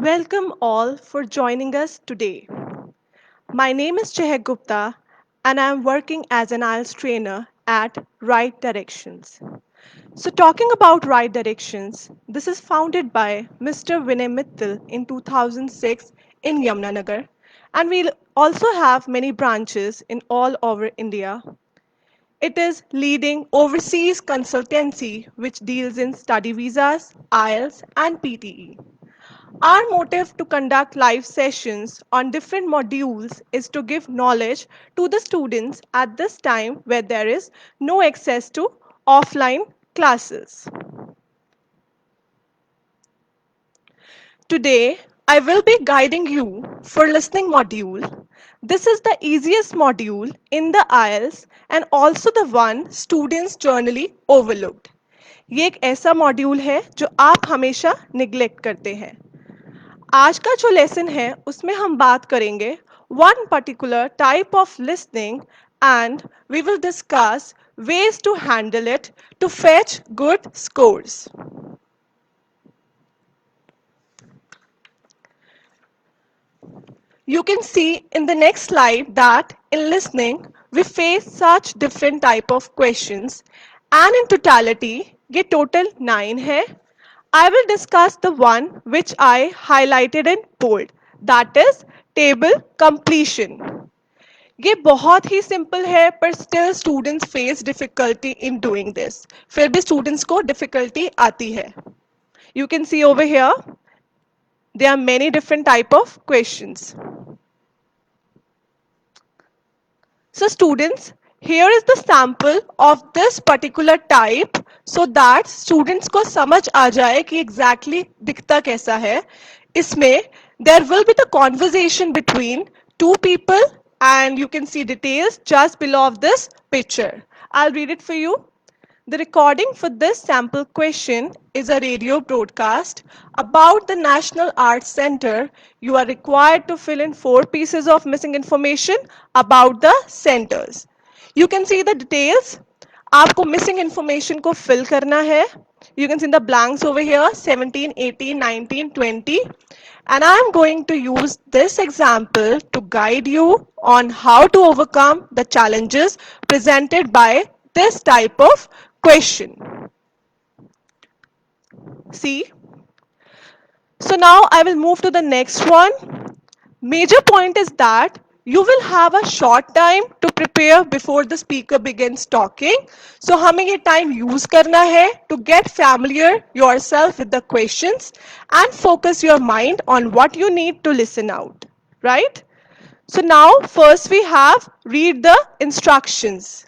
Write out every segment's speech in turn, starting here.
Welcome all for joining us today. My name is Chehak Gupta and I am working as an IELTS trainer at Right Directions. So, talking about Right Directions, this is founded by Mr. Vinay Mittal in 2006 in Yamunanagar, and we also have many branches in all over India. It is leading overseas consultancy which deals in study visas, IELTS, and PTE. Our motive to conduct live sessions on different modules is to give knowledge to the students at this time where there is no access to offline classes. Today, I will be guiding you for listening module. This is the easiest module in the IELTS and also the one students generally overlooked. ये एक ऐसा module है जो आप हमेशा neglect करते हैं। आज का जो लेसन है उसमें हम बात करेंगे one particular type of listening and we will discuss ways to handle it to fetch good scores. You can see in the next slide that in listening we face such different type of questions and in totality ये total 9 है. I will discuss the one which I highlighted in bold, that is table completion. ये बहुत ही simple है पर still students face difficulty in doing this फिर भी students को difficulty आती है you can see over here there are many different type of questions. So students, here is the sample of this particular type so that students को समझ आ जाए कि exactly दिखता कैसा है. इसमें there will be the conversation between two people and you can see details just below of this picture. I'll read it for you. The recording for this sample question is a radio broadcast about the National Arts Center. You are required to fill in 4 pieces of missing information about the centers. You can see the details. आपको missing information को fill करना है. You can see the blanks over here 17, 18, 19, 20. And I am going to use this example to guide you on how to overcome the challenges presented by this type of question. See? So now I will move to the next one. Major point is that you will have a short time to prepare before the speaker begins talking. So हमें ये time use करना है to get familiar yourself with the questions and focus your mind on what you need to listen out. Right? So now first we have read the instructions.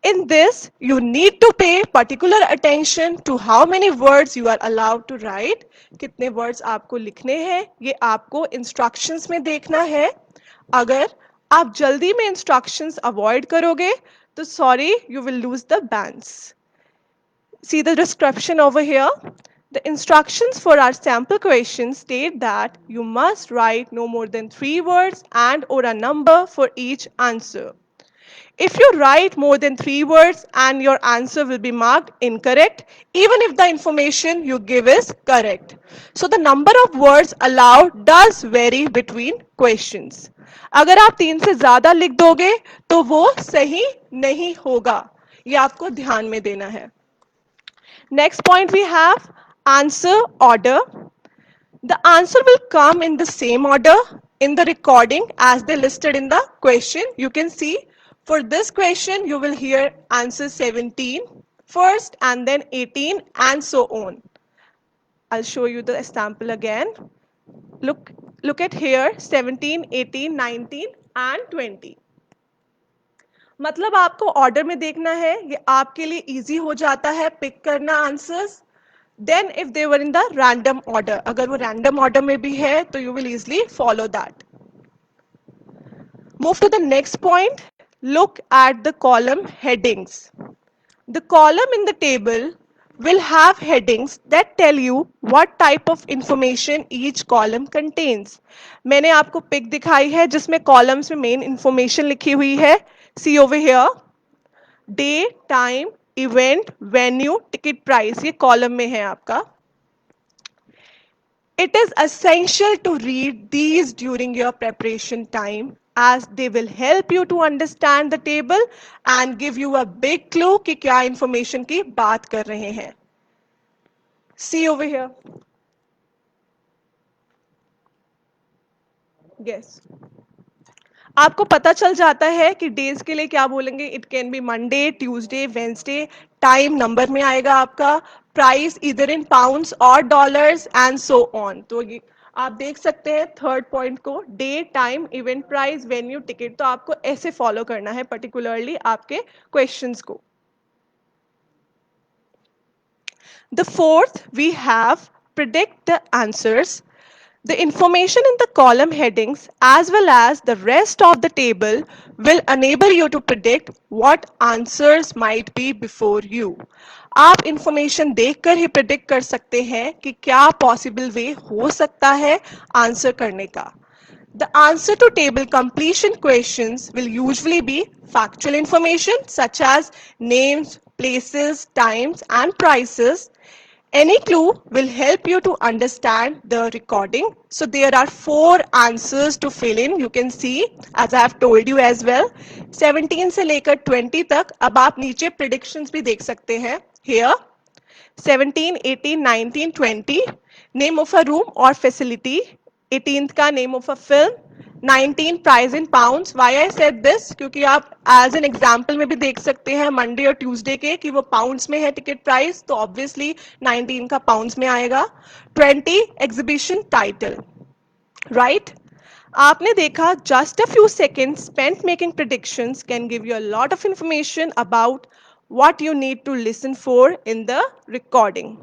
In this, you need to pay particular attention to how many words you are allowed to write. कितने words आपको लिखने हैं, ये आपको instructions में देखना है. अगर आप जल्दी में instructions avoid करोगे, तो sorry, you will lose the bands. See the description over here. The instructions for our sample question state that you must write no more than 3 words and or a number for each answer. If you write more than 3 words and your answer will be marked incorrect, even if the information you give is correct. So the number of words allowed does vary between questions. अगर आप 3 से ज़्यादा लिख दोगे तो वो सही नहीं होगा. ये आपको ध्यान में देना है. Next point we have answer order. The answer will come in the same order in the recording as they listed in the question. You can see for this question, you will hear answer 17 first and then 18 and so on. I'll show you the sample again. Look at here 17, 18, 19 and 20. मतलब आपको order में देखना है ये आपके लिए easy हो जाता है पिक करना answers then if they were in the random order अगर वो रैंडम ऑर्डर में भी है तो you will easily follow that move to the next point look at the column headings. The column in the table will have headings that tell you what type of information each column contains. मैंने आपको pick दिखाई है जिसमें columns में main information लिखी हुई है. See over here. Day, time, event, venue, ticket price ये कॉलम में है आपका. It is essential to read these during your preparation time as they will help you to understand the table and give you a big clue कि क्या information की बात कर रहे हैं. See over here. Yes. आपको पता चल जाता है कि डेज के लिए क्या बोलेंगे. It can be Monday, Tuesday, Wednesday. Time number में आएगा आपका. प्राइस इधर इन पाउंड्स और डॉलर्स एंड सो ऑन. तो ये आप देख सकते हैं थर्ड पॉइंट को, day, time, event price, venue, ticket. तो आपको ऐसे फॉलो करना है पर्टिकुलरली आपके क्वेश्चंस को. The fourth, we have predict the answers. The information in the column headings as well as the rest of the table will enable you to predict what answers might be before you. आप information देखकर ही predict कर सकते हैं कि क्या possible way हो सकता है answer करने का. The answer to table completion questions will usually be factual information such as names, places, times, and prices. Any clue will help you to understand the recording. So there are 4 answers to fill in. You can see as I have told you as well. 17 से लेकर 20 तक. अब आप नीचे predictions भी देख सकते हैं. Here 17, 18, 19, 20. Name of a room or facility. 18th का name of a film. 19 price in pounds. Why I said this? क्योंकि आप as an example में भी देख सकते हैं मंडे और ट्यूसडे के कि वो पाउंड्स में है टिकट प्राइस, तो ऑब्वियसली 19 का पाउंड्स में आएगा. 20 एग्जीबिशन टाइटल. राइट. आपने देखा just a few seconds spent making predictions can give you a lot of information about what you need to listen for in the recording.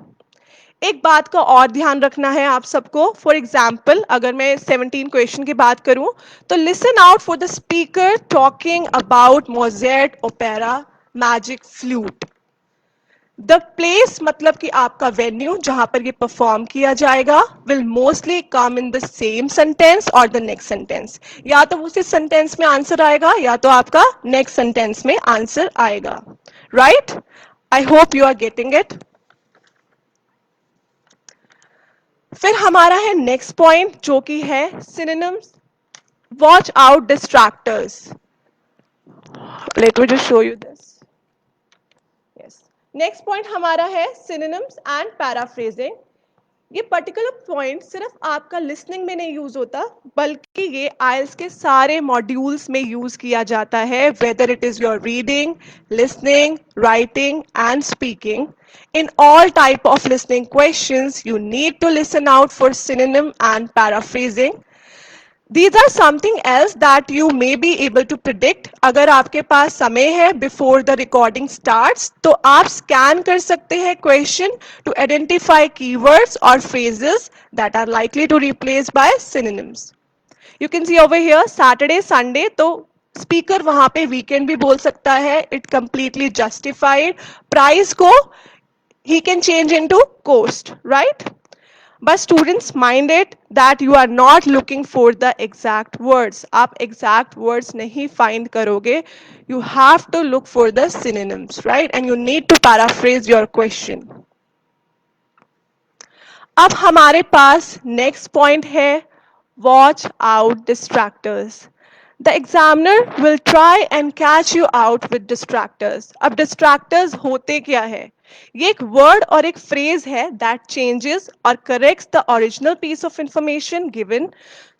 एक बात का और ध्यान रखना है आप सबको. फॉर एग्जाम्पल अगर मैं 17 क्वेश्चन की बात करूं तो listen out for the speaker talking about Mozart opera magic flute. The place मतलब कि आपका वेन्यू जहां पर ये परफॉर्म किया जाएगा will mostly come in the same sentence और द नेक्स्ट सेंटेंस. या तो उसी सेंटेंस में आंसर आएगा या तो आपका नेक्स्ट सेंटेंस में आंसर आएगा. Right. I hope you are getting it. फिर हमारा है नेक्स्ट पॉइंट जो कि है synonyms. Watch out distractors. Let me just show you this. Yes. Next point हमारा है सिनोनिम्स एंड पैराफ्रेजिंग. ये पर्टिकुलर पॉइंट सिर्फ आपका लिसनिंग में नहीं यूज होता बल्कि ये आइल्स के सारे मॉड्यूल्स में यूज किया जाता है, whether it is your reading, listening, writing and speaking. In all type of listening questions, you need to listen out for synonym and paraphrasing. These are something else that you may be able to predict. अगर आपके पास समय है before the recording starts, तो आप scan कर सकते हैं question to identify keywords or phrases that are likely to replace by synonyms. You can see over here Saturday, Sunday. तो स्पीकर वहां पे वीकेंड भी बोल सकता है. It completely justified. प्राइस को he can change into cost, right? But students mind it that you are not looking for the exact words. आप exact words नहीं find करोगे. You have to look for the synonyms, right? And you need to paraphrase your question. अब हमारे पास next point है watch out distractors. The examiner will try and catch you out with distractors. अब distractors होते क्या है? ये एक word और एक फ्रेज है दैट चेंजेस और corrects the original piece of information given.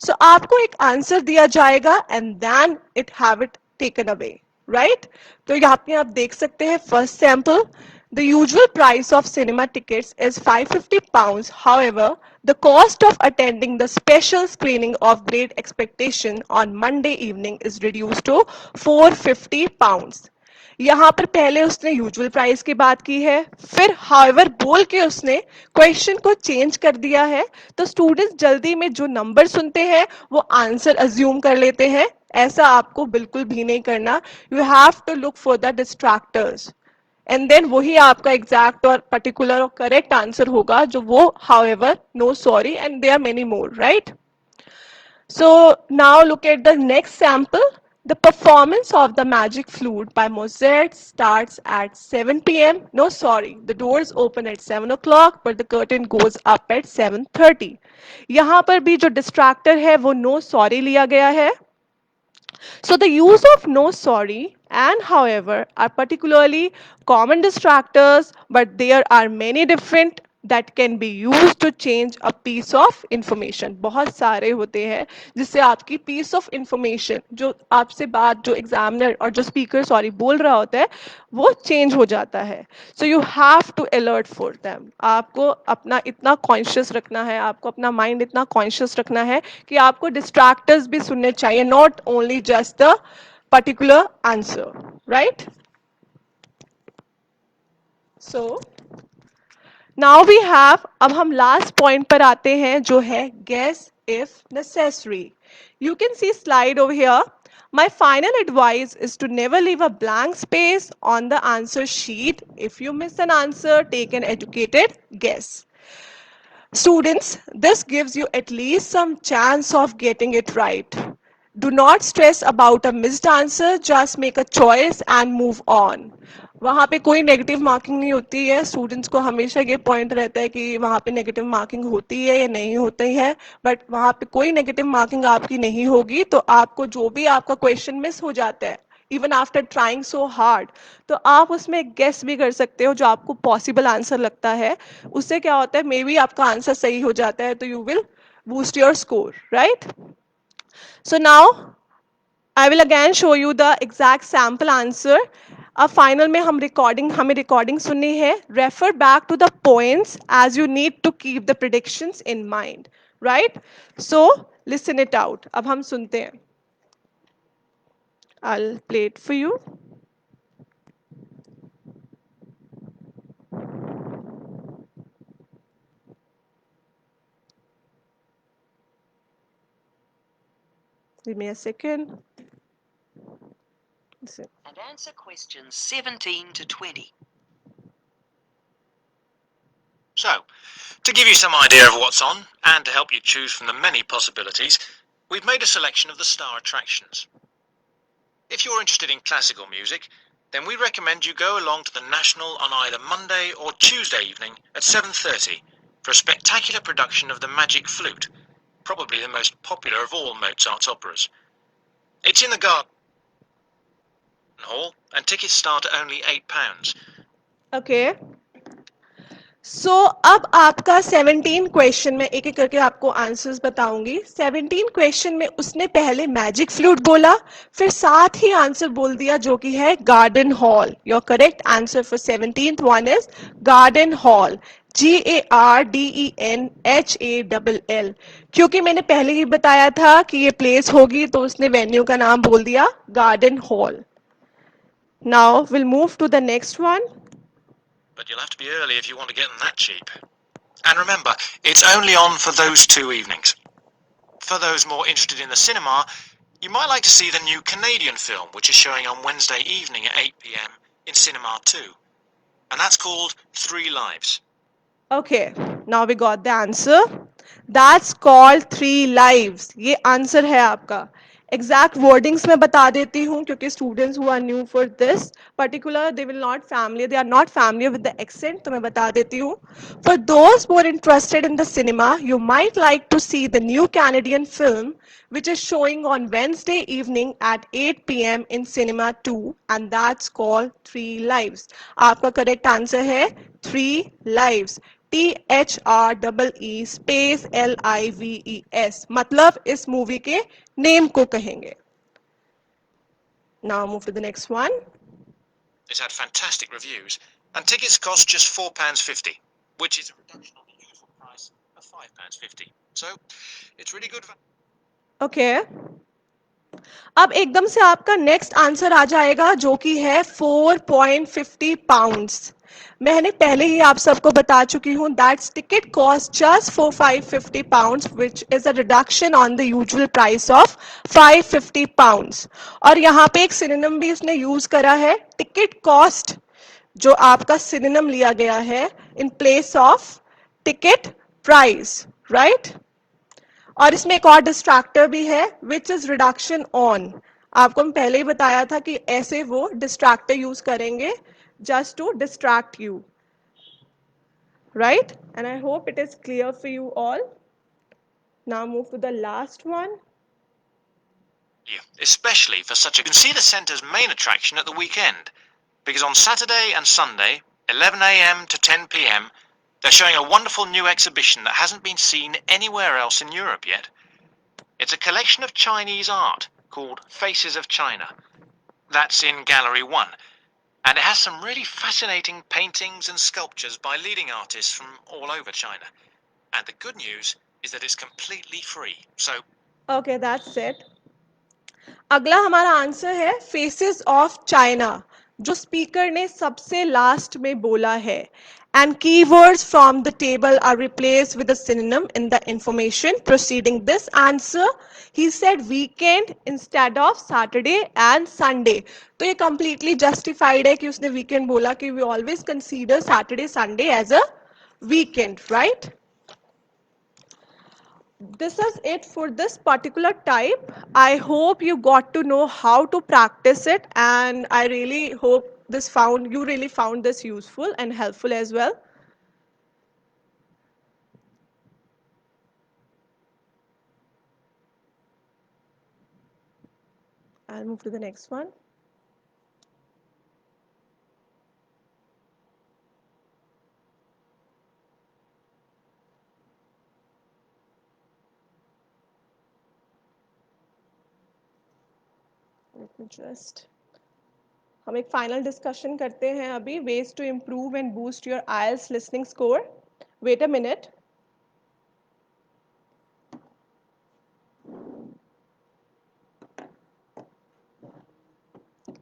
So आपको एक आंसर दिया जाएगा and then it have it taken away. Right. तो यहाँ पे आप देख सकते हैं first sample. The usual price of cinema tickets is £550. However, the cost of attending the special screening of Great Expectation on Monday evening is reduced to £450. यहां पर पहले उसने यूजुअल प्राइस की बात की है, फिर हाउएवर बोल के उसने क्वेश्चन को चेंज कर दिया है. तो स्टूडेंट्स जल्दी में जो नंबर सुनते हैं वो आंसर अज्यूम कर लेते हैं. ऐसा आपको बिल्कुल भी नहीं करना. You have to look for the distractors and then वही आपका एग्जैक्ट और पर्टिकुलर और करेक्ट आंसर होगा जो वो however, no, sorry and there are many more. Right. So now look at the next sample. The performance of the Magic Flute by Mozart starts at 7 p.m. No, sorry, the doors open at 7 o'clock, but the curtain goes up at 7:30. यहाँ पर भी जो distractor है वो no sorry लिया गया है. So the use of no sorry and however are particularly common distractors, but there are many different that can be used to change a piece of information. बहुत सारे होते हैं जिससे आपकी piece of information जो आपसे बात जो examiner और जो speaker सॉरी बोल रहा होता है वो change हो जाता है. So you have to alert for them. आपको अपना इतना conscious रखना है, आपको अपना mind इतना conscious रखना है कि आपको distractors भी सुनने चाहिए, not only just the particular answer, right? So now we have, अब हम last point पर आते हैं जो है guess if necessary. You can see slide over here. My final advice is to never leave a blank space on the answer sheet. If you miss an answer, take an educated guess. Students, this gives you at least some chance of getting it right. Do not stress about a missed answer, just make a choice and move on. वहाँ पे कोई negative marking नहीं होती है. Students को हमेशा ये point रहता है कि वहाँ पे नेगेटिव मार्किंग होती है या नहीं होती है, बट वहाँ पे कोई नेगेटिव मार्किंग आपकी नहीं होगी. तो आपको जो भी आपका क्वेश्चन मिस हो जाता है even after trying so hard, तो आप उसमें गेस भी कर सकते हो जो आपको पॉसिबल आंसर लगता है. उससे क्या होता है, मे बी आपका आंसर सही हो जाता है, तो you will boost your score, right? So now I will again show you the exact sample answer. अब फाइनल में हमें रिकॉर्डिंग सुननी है. Refer back to the points as you need to keep the predictions in mind, right? So listen it out. अब हम सुनते हैं. I'll play it for you. Give me a second. Listen. And answer questions 17 to 20. So, to give you some idea of what's on, and to help you choose from the many possibilities, we've made a selection of the star attractions. If you're interested in classical music, then we recommend you go along to the National on either Monday or Tuesday evening at 7:30 for a spectacular production of The Magic Flute, probably the most popular of all Mozart's operas. It's in the Garden Hall, and tickets start at only £8. Okay. सो अब आपका 17 question में एक एक करके आपको answers बताऊंगी. 17 question में उसने पहले मैजिक फ्लूट बोला, फिर साथ ही आंसर बोल दिया जो कि है garden hall. Your correct answer for 17th one is garden hall. GARDENHALL. क्योंकि मैंने पहले ही बताया था कि ये प्लेस होगी, तो उसने वेन्यू का नाम बोल दिया garden hall. Now will move to the next one. But you'll have to be early if you want to get them that cheap. And remember, it's only on for those 2 evenings. For those more interested in the cinema, you might like to see the new Canadian film, which is showing on Wednesday evening at 8 p.m. in Cinema 2. And that's called Three Lives. Okay, now we got the answer. That's called Three Lives. ये answer है आपका. Exact wordings मैं बता देती हूँ क्योंकि students who are new for this particular they are not familiar with the accent, तो मैं बता देती हूँ. For those who are interested in the cinema, you might like to see the new Canadian film which is showing on Wednesday evening at 8 p.m. in Cinema 2, and that's called Three Lives. आपका correct answer है Three Lives. THREE space LIVES. मतलब इस movie के name को कहेंगे. Now move to the next one. It's had fantastic reviews, and tickets cost just £4.50, which is a reduction on the usual price of £5.50. So, it's really good. Okay, अब एकदम से आपका next answer आ जाएगा जो कि है 4.50 पाउंड्स. मैंने पहले ही आप सबको बता चुकी हूँ that's ticket cost just for 550 pounds which is a reduction on the usual price of 550 pounds. और यहाँ पे एक सिनोनिम भी उसने यूज करा है, टिकट कॉस्ट जो आपका सिनोनिम लिया गया है in place of ticket price, right? और इसमें एक और डिस्ट्रैक्टर भी है विच इज रिडक्शन ऑन. आपको हम पहले ही बताया था कि ऐसे वो डिस्ट्रैक्टर यूज करेंगे just to distract you, right? And I hope it is clear for you all. Now move to the last one. You, especially for such a... You can see the centre's main attraction at the weekend, because on Saturday and Sunday, 11 a.m. to 10 p.m, they're showing a wonderful new exhibition that hasn't been seen anywhere else in Europe yet. It's a collection of Chinese art called Faces of China. That's in Gallery 1, and it has some really fascinating paintings and sculptures by leading artists from all over China. And the good news is that it's completely free, so... Okay, that's it. अगला हमारा answer है faces of China, जो speaker ने सबसे last में बोला है. And keywords from the table are replaced with a synonym in the information preceding this answer. He said weekend instead of Saturday and Sunday. तो ये completely justified है कि उसने weekend बोला कि we always consider Saturday, Sunday as a weekend, right? This is it for this particular type. I hope you got to know how to practice it, and I really hope you really found this useful and helpful as well. I'll move to the next one. Let me just हम एक final discussion करते हैं अभी. Ways to improve and boost your IELTS listening score. Wait a minute.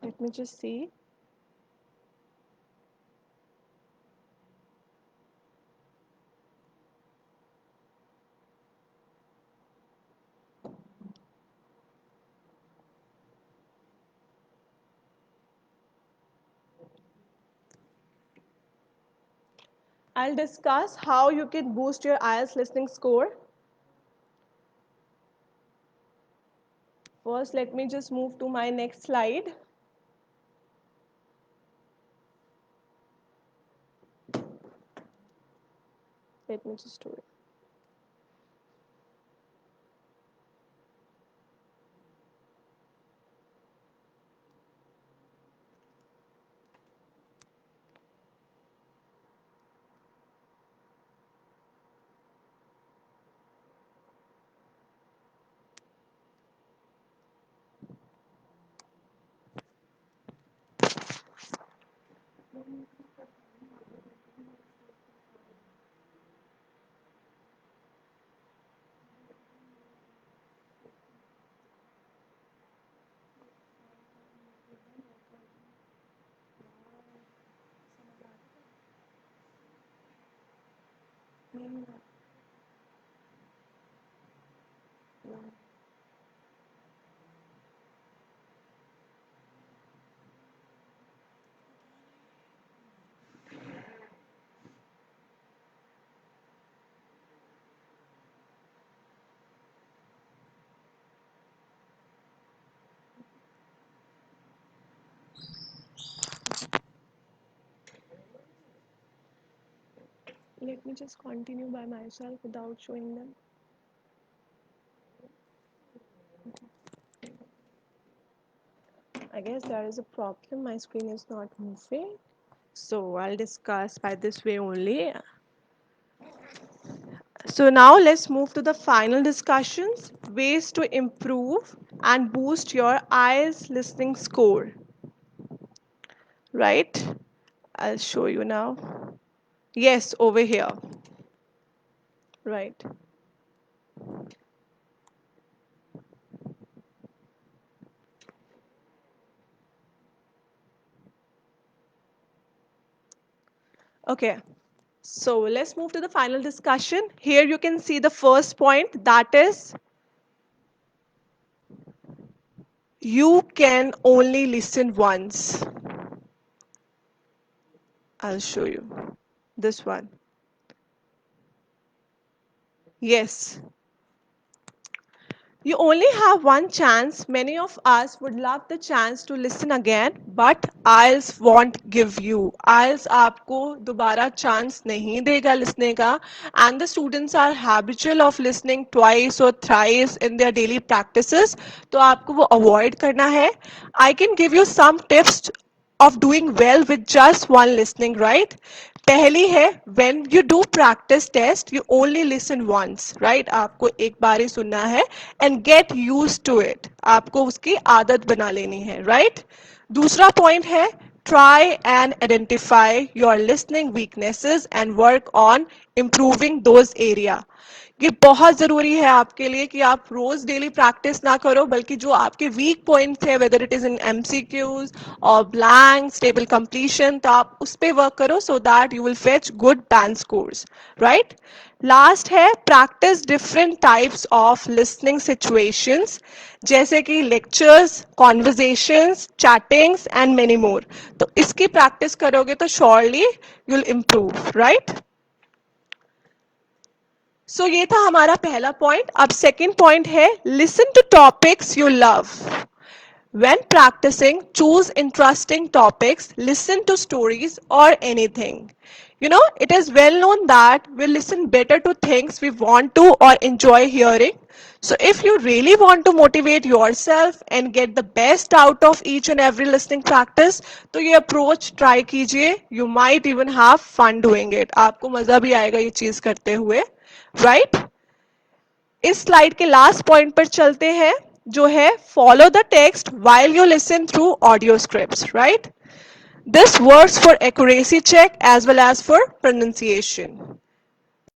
Let me just see. I'll discuss how you can boost your IELTS listening score. First, let me just move to my next slide. Let me just do it. Let me just continue by myself without showing them. I guess there is a problem. My screen is not moving. So I'll discuss by this way only. So now let's move to the final discussions, ways to improve and boost your IELTS listening score. Right? I'll show you now. Yes, over here. Right. Okay. So let's move to the final discussion. Here you can see the first point, that is you can only listen once. I'll show you this one. Yes. You only have one chance. Many of us would love the chance to listen again, but IELTS won't give you. IELTS आपको दोबारा chance नहीं देगा लिखने का, and the students are habitual of listening twice or thrice in their daily practices. तो आपको वो avoid करना है. I can give you some tips of doing well with just one listening, right? पहली है, when you do practice test you only listen once, right? आपको एक बार ही सुनना है and get used to it. आपको उसकी आदत बना लेनी है, right? दूसरा पॉइंट है, try and identify your listening weaknesses and work on improving those area. ये बहुत ज़रूरी है आपके लिए कि आप रोज़ डेली प्रैक्टिस ना करो, बल्कि जो आपके वीक पॉइंट्स है, whether it is in MCQs और ब्लैंक स्टेबल कंप्लीशन, तो आप उस पर वर्क करो so that you will fetch good band scores, right? Last है, practice different types of listening situations, जैसे कि lectures, conversations, chattings and many more. तो इसकी प्रैक्टिस करोगे तो surely you will improve, right? So ये था हमारा पहला पॉइंट. अब सेकंड पॉइंट है, listen to topics you love. When practicing, choose interesting topics, listen to stories or anything. You know, it is well known that we listen better to things we want to or enjoy hearing. So if you really want to motivate yourself and get the best out of each and every listening practice, तो ये approach try कीजिए. You might even have fun doing it. आपको मजा भी आएगा ये चीज करते हुए, right? इस स्लाइड के लास्ट पॉइंट पर चलते हैं, जो है follow the text while you listen through audio scripts, right? This works for accuracy check as well as for pronunciation.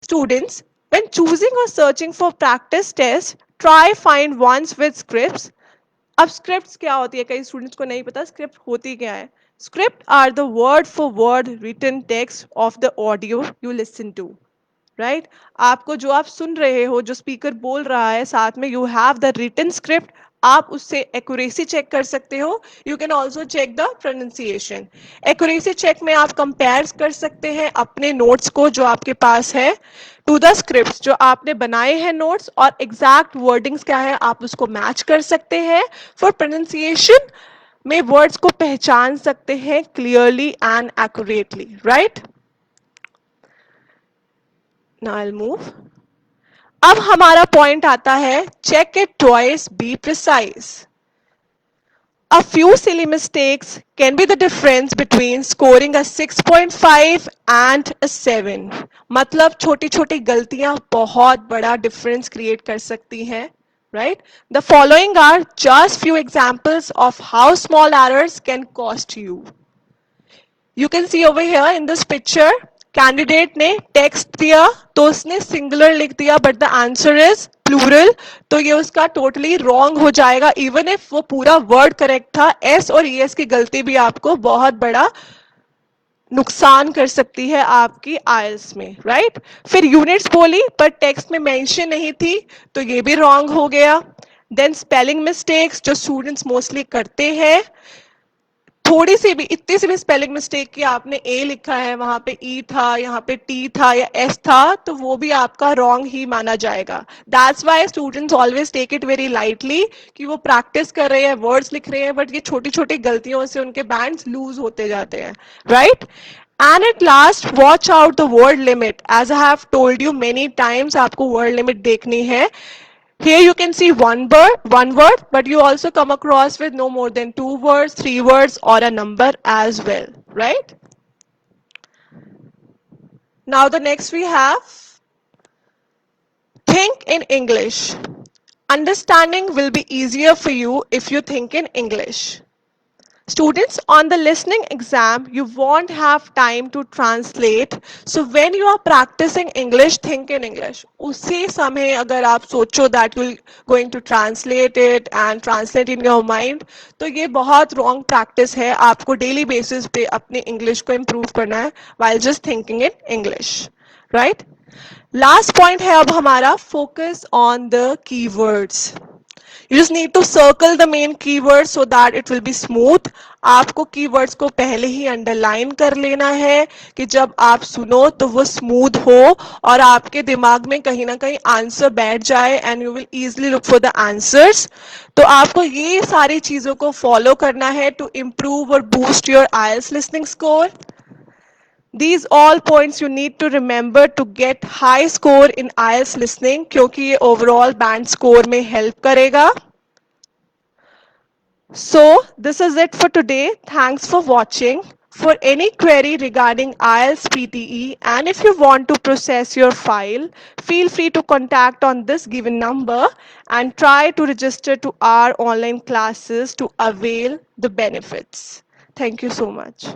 Students, when choosing or searching for practice tests, try find ones with scripts. अब scripts क्या होती है, कई students को नहीं पता script होती क्या है. Script are the word for word written text of the audio you listen to. Right? आपको जो आप सुन रहे हो, जो स्पीकर बोल रहा है, साथ में you have the written script. आप उससे एक्यूरेसी चेक कर सकते हो. You can also check the pronunciation. Accuracy check में आप कंपेयर कर सकते हैं अपने नोट्स को जो आपके पास है टू द स्क्रिप्ट जो आपने बनाए हैं नोट्स, और एग्जैक्ट वर्डिंग्स क्या है आप उसको मैच कर सकते हैं. फॉर प्रोनाउंसिएशन में वर्ड्स को पहचान सकते हैं clearly and accurately, right? Now I'll move. अब हमारा पॉइंट आता है, check it twice, be precise. A few silly mistakes can be the difference between scoring a 6.5 and a 7. मतलब छोटी छोटी गलतियां बहुत बड़ा डिफरेंस क्रिएट कर सकती हैं, right? The following are just few examples of how small errors can cost you. You can see over here in this picture, candidate ने टेक्स्ट दिया तो उसने सिंगुलर लिख दिया, but the answer is plural. तो ये उसका टोटली रॉन्ग हो जाएगा. इवन इफ वो पूरा वर्ड करेक्ट था, एस और ईएस की गलती भी आपको बहुत बड़ा नुकसान कर सकती है आपकी आइल्स में, राइट? फिर यूनिट्स बोली पर टेक्स्ट में मेंशन नहीं थी, तो ये भी रॉन्ग हो गया. देन स्पेलिंग मिस्टेक्स जो स्टूडेंट्स मोस्टली करते हैं, थोड़ी सी भी, इतनी सी भी स्पेलिंग मिस्टेक की आपने ए लिखा है, वहां पे ई था, यहाँ पे टी था या एस था, तो वो भी आपका रॉन्ग ही माना जाएगा. That's why students always take it very lightly कि वो प्रैक्टिस कर रहे हैं, वर्ड्स लिख रहे हैं, बट ये छोटी छोटी गलतियों से उनके बैंड्स लूज होते जाते हैं, right? And at last, watch out the word limit. As I have told you many times, आपको word limit देखनी है. Here you can see one word, but you also come across with no more than 2 words, 3 words, or a number as well, right? Now the next we have think in English. Understanding will be easier for you if you think in English. Students, on the listening exam, you won't have time to translate. So when you are practicing English, think in English. उसी समय अगर आप सोचो that you're going to translate it and translate in your mind, तो ये बहुत wrong practice है. आपको daily basis पे अपनी English को improve करना है while just thinking in English, right? Last point है अब हमारा, focus on the keywords. You just need to circle the main keywords so that it will be smooth. आपको keywords को पहले ही underline कर लेना है कि जब आप सुनो तो वो smooth हो और आपके दिमाग में कहीं ना कहीं answer बैठ जाए and you will easily look for the answers. तो आपको ये सारी चीज़ों को follow करना है to improve or boost your IELTS listening score. These all points you need to remember to get high score in IELTS listening क्योंकि ये overall band score में help करेगा. So this is it for today. Thanks for watching. For any query regarding IELTS PTE and if you want to process your file, feel free to contact on this given number and try to register to our online classes to avail the benefits. Thank you so much.